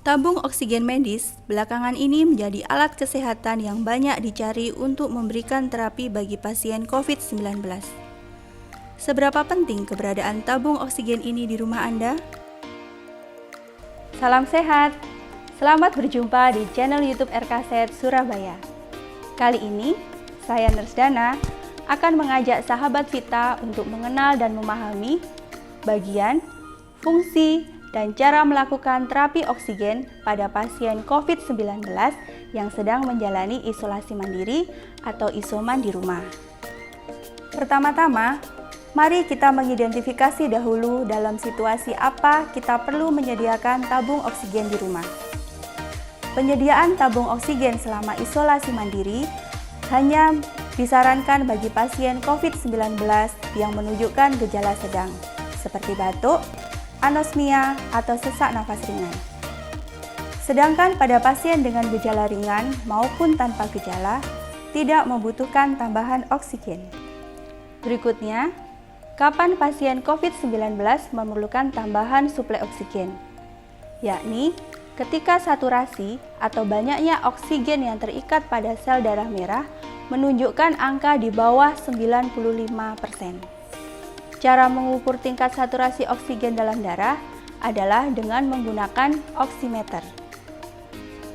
Tabung oksigen medis belakangan ini menjadi alat kesehatan yang banyak dicari untuk memberikan terapi bagi pasien COVID-19. Seberapa penting keberadaan tabung oksigen ini di rumah Anda? Salam sehat, selamat berjumpa di channel YouTube RKZ Surabaya. Kali ini, saya Nurse Dana akan mengajak sahabat Vita untuk mengenal dan memahami bagian, fungsi, dan cara melakukan terapi oksigen pada pasien COVID-19 yang sedang menjalani isolasi mandiri atau isoman di rumah. Pertama-tama, mari kita mengidentifikasi dahulu dalam situasi apa kita perlu menyediakan tabung oksigen di rumah. Penyediaan tabung oksigen selama isolasi mandiri hanya disarankan bagi pasien COVID-19 yang menunjukkan gejala sedang, seperti batuk, anosmia, atau sesak nafas ringan. Sedangkan pada pasien dengan gejala ringan maupun tanpa gejala, tidak membutuhkan tambahan oksigen. Berikutnya, kapan pasien COVID-19 memerlukan tambahan suplai oksigen? Yakni, ketika saturasi atau banyaknya oksigen yang terikat pada sel darah merah menunjukkan angka di bawah 95%. Cara mengukur tingkat saturasi oksigen dalam darah adalah dengan menggunakan oximeter.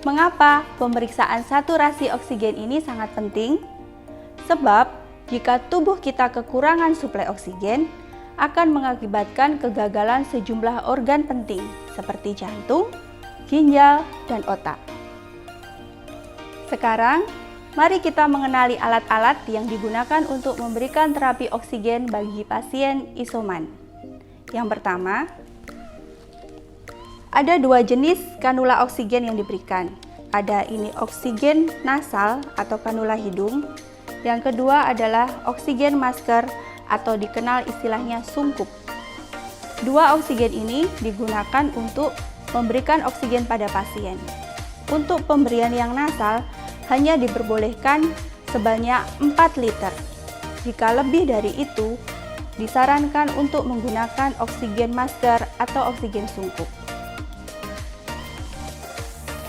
Mengapa pemeriksaan saturasi oksigen ini sangat penting? Sebab, jika tubuh kita kekurangan suplai oksigen, akan mengakibatkan kegagalan sejumlah organ penting seperti jantung, ginjal, dan otak. Sekarang, mari kita mengenali alat-alat yang digunakan untuk memberikan terapi oksigen bagi pasien isoman. Yang pertama, ada dua jenis kanula oksigen yang diberikan. Ada ini oksigen nasal atau kanula hidung. Yang kedua adalah oksigen masker atau dikenal istilahnya sungkup. Dua oksigen ini digunakan untuk memberikan oksigen pada pasien. Untuk pemberian yang nasal, hanya diperbolehkan sebanyak 4 liter. Jika lebih dari itu, disarankan untuk menggunakan oksigen masker atau oksigen sungkup.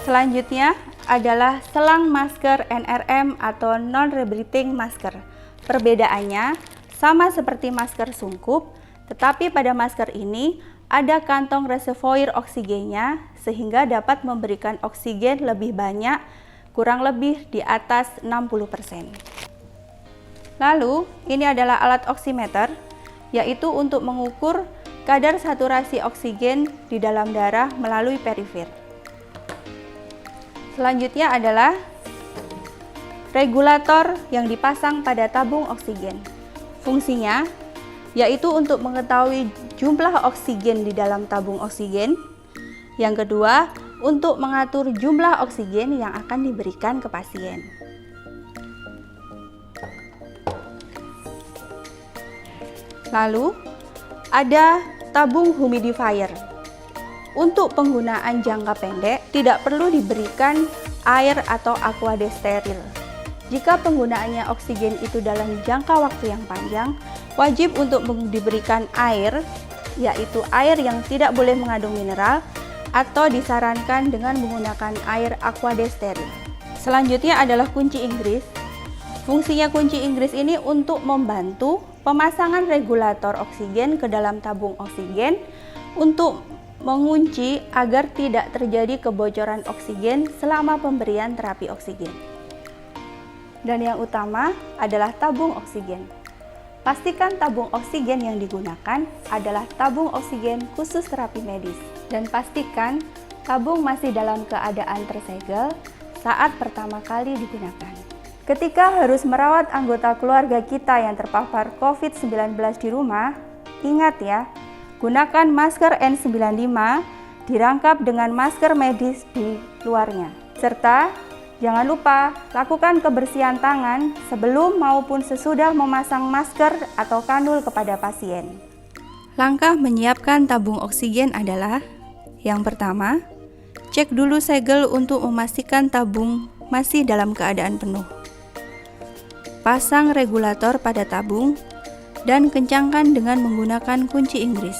Selanjutnya adalah selang masker NRM atau non-rebreathing masker. Perbedaannya sama seperti masker sungkup, tetapi pada masker ini ada kantong reservoir oksigennya sehingga dapat memberikan oksigen lebih banyak, kurang lebih di atas 60%. Lalu, ini adalah alat oximeter, yaitu untuk mengukur kadar saturasi oksigen di dalam darah melalui perifer. Selanjutnya adalah regulator yang dipasang pada tabung oksigen. Fungsinya yaitu untuk mengetahui jumlah oksigen di dalam tabung oksigen. Yang kedua, untuk mengatur jumlah oksigen yang akan diberikan ke pasien. Lalu, ada tabung humidifier. Untuk penggunaan jangka pendek, tidak perlu diberikan air atau aqua steril. Jika penggunaannya oksigen itu dalam jangka waktu yang panjang, wajib untuk diberikan air, yaitu air yang tidak boleh mengandung mineral, atau disarankan dengan menggunakan air aqua steril. Selanjutnya adalah kunci Inggris. Fungsinya kunci Inggris ini untuk membantu pemasangan regulator oksigen ke dalam tabung oksigen untuk mengunci agar tidak terjadi kebocoran oksigen selama pemberian terapi oksigen. Dan yang utama adalah tabung oksigen. Pastikan tabung oksigen yang digunakan adalah tabung oksigen khusus terapi medis. Dan pastikan tabung masih dalam keadaan tersegel saat pertama kali digunakan. Ketika harus merawat anggota keluarga kita yang terpapar COVID-19 di rumah, ingat ya, gunakan masker N95 dirangkap dengan masker medis di luarnya. Serta jangan lupa lakukan kebersihan tangan sebelum maupun sesudah memasang masker atau kanul kepada pasien. Langkah menyiapkan tabung oksigen adalah: yang pertama, cek dulu segel untuk memastikan tabung masih dalam keadaan penuh. Pasang regulator pada tabung dan kencangkan dengan menggunakan kunci Inggris.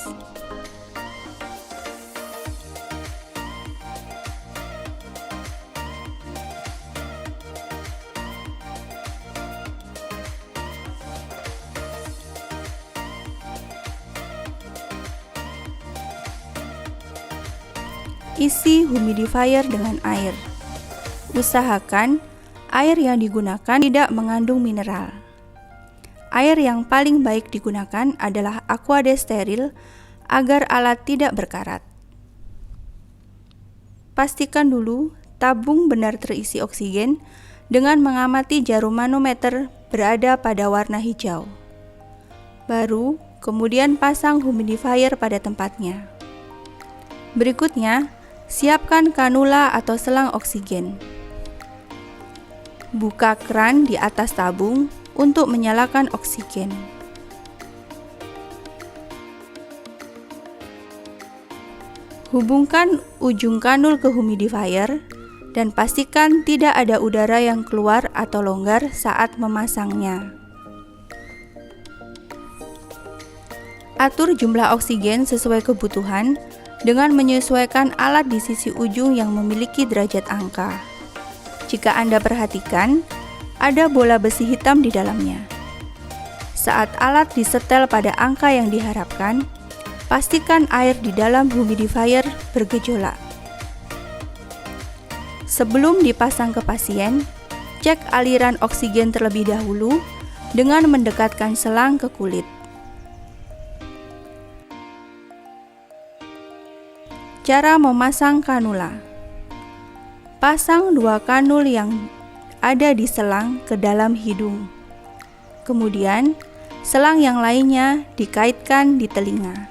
Isi humidifier dengan air. Usahakan air yang digunakan tidak mengandung mineral. Air yang paling baik digunakan adalah Aquades steril agar alat tidak berkarat. Pastikan dulu tabung benar terisi oksigen dengan mengamati jarum manometer berada pada warna hijau. Baru kemudian pasang humidifier pada tempatnya. Berikutnya, siapkan kanula atau selang oksigen. Buka keran di atas tabung untuk menyalakan oksigen. Hubungkan ujung kanul ke humidifier dan pastikan tidak ada udara yang keluar atau longgar saat memasangnya. Atur jumlah oksigen sesuai kebutuhan dengan menyesuaikan alat di sisi ujung yang memiliki derajat angka. Jika Anda perhatikan, ada bola besi hitam di dalamnya. Saat alat disetel pada angka yang diharapkan, pastikan air di dalam humidifier bergejolak. Sebelum dipasang ke pasien, cek aliran oksigen terlebih dahulu dengan mendekatkan selang ke kulit. Cara memasang kanula. Pasang 2 kanul yang ada di selang ke dalam hidung. Kemudian, selang yang lainnya dikaitkan di telinga.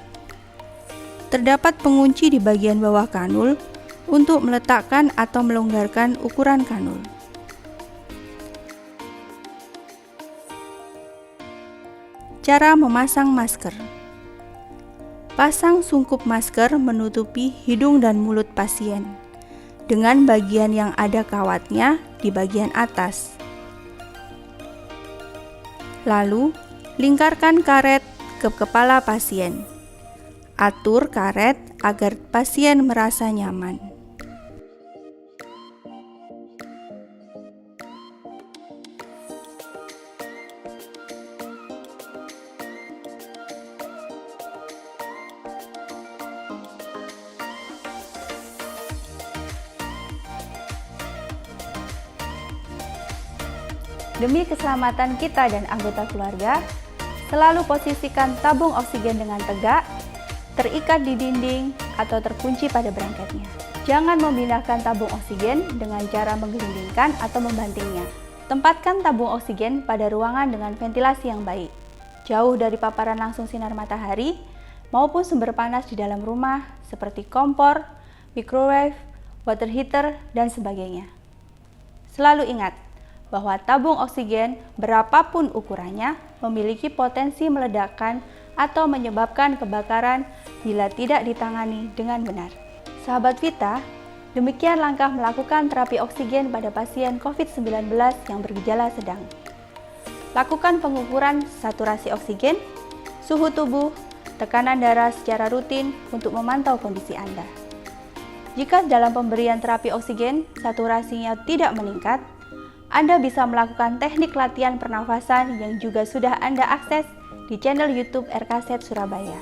Terdapat pengunci di bagian bawah kanul untuk meletakkan atau melonggarkan ukuran kanul. Cara memasang masker. Pasang sungkup masker menutupi hidung dan mulut pasien dengan bagian yang ada kawatnya di bagian atas. Lalu, lingkarkan karet ke kepala pasien. Atur karet agar pasien merasa nyaman. Demi keselamatan kita dan anggota keluarga, selalu posisikan tabung oksigen dengan tegak, terikat di dinding, atau terkunci pada branketnya. Jangan memindahkan tabung oksigen dengan cara menggelindingkan atau membantingnya. Tempatkan tabung oksigen pada ruangan dengan ventilasi yang baik, jauh dari paparan langsung sinar matahari, maupun sumber panas di dalam rumah seperti kompor, microwave, water heater, dan sebagainya. Selalu ingat bahwa tabung oksigen berapapun ukurannya memiliki potensi meledakkan atau menyebabkan kebakaran bila tidak ditangani dengan benar. Sahabat Vita, demikian langkah melakukan terapi oksigen pada pasien COVID-19 yang bergejala sedang. Lakukan pengukuran saturasi oksigen, suhu tubuh, tekanan darah secara rutin untuk memantau kondisi Anda. Jika dalam pemberian terapi oksigen saturasinya tidak meningkat, Anda bisa melakukan teknik latihan pernafasan yang juga sudah Anda akses di channel YouTube RKZ Surabaya.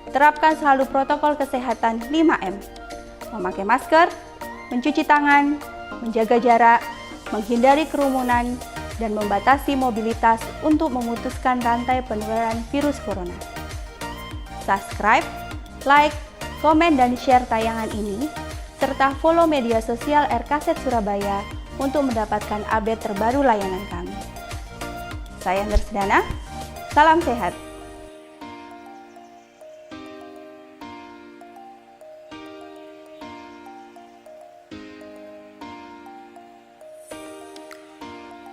Terapkan selalu protokol kesehatan 5M, memakai masker, mencuci tangan, menjaga jarak, menghindari kerumunan, dan membatasi mobilitas untuk memutuskan rantai penularan virus corona. Subscribe, like, komen, dan share tayangan ini, serta follow media sosial RKZ Surabaya untuk mendapatkan update terbaru layanan kami. Saya Nersdana, salam sehat.